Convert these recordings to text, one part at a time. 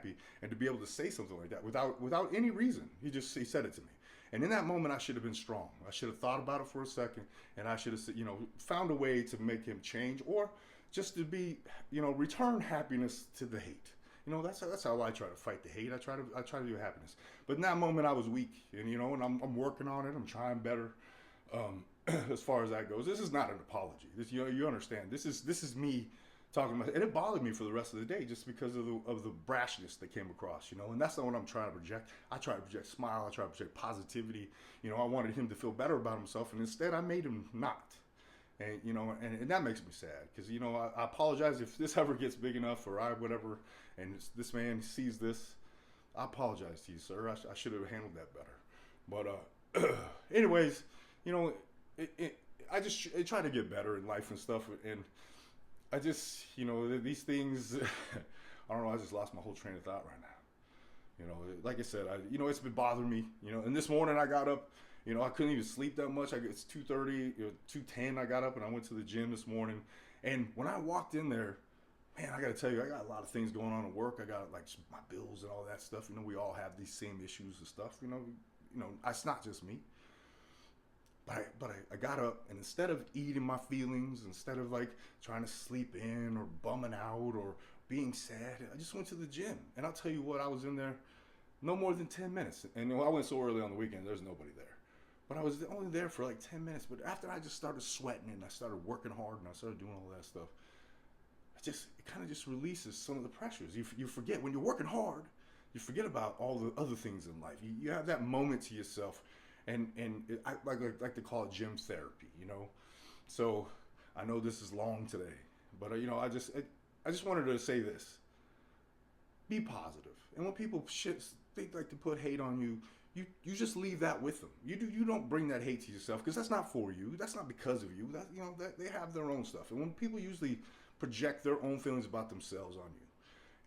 happy, and to be able to say something like that without any reason. He said it to me. And in that moment, I should have been strong. I should have thought about it for a second, and I should have, found a way to make him change, or just to be, return happiness to the hate. That's how I try to fight the hate. I try to do happiness. But in that moment, I was weak, and I'm working on it. I'm trying better. As far as that goes, this is not an apology. You understand. This is me talking about, and it bothered me for the rest of the day just because of the brashness that came across, and that's not what I'm trying to project. I try to project smile. I try to project positivity. I wanted him to feel better about himself, and instead I made him not. And and that makes me sad because I apologize if this ever gets big enough or whatever, and this man sees this. I apologize to you, sir. I should have handled that better. But anyways, I try to get better in life and stuff, and I just these things. I don't know. I just lost my whole train of thought right now. Like I said, it's been bothering me. And this morning I got up. I couldn't even sleep that much. It's 2:30, 2:10. I got up and I went to the gym this morning. And when I walked in there, man, I got to tell you, I got a lot of things going on at work. I got like my bills and all that stuff. We all have these same issues and stuff. It's not just me. But I got up, and instead of eating my feelings, instead of like trying to sleep in or bumming out or being sad, I just went to the gym. And I'll tell you what, I was in there no more than 10 minutes. And I went so early on the weekend, there's nobody there. But I was only there for like 10 minutes. But after I just started sweating and I started working hard and I started doing all that stuff, it kind of just releases some of the pressures. You forget, when you're working hard, you forget about all the other things in life. You have that moment to yourself. And I like to call it gym therapy, So I know this is long today, but I just wanted to say this: be positive. And when people they like to put hate on you, you just leave that with them. You don't bring that hate to yourself, because that's not for you. That's not because of you. That they have their own stuff. And when people usually project their own feelings about themselves on you,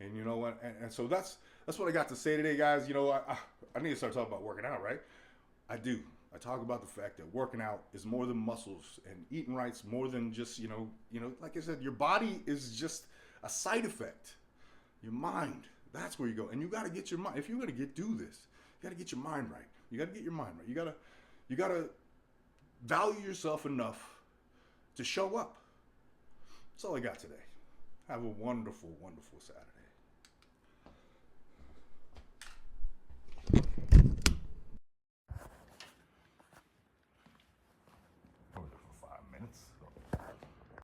and so that's what I got to say today, guys. I need to start talking about working out, right? I do. I talk about the fact that working out is more than muscles, and eating right's more than just, like I said, your body is just a side effect. Your mind, that's where you go. And you got to get your mind. If you're going to do this, you got to get your mind right. You got to get your mind right. You got to value yourself enough to show up. That's all I got today. Have a wonderful, wonderful Saturday.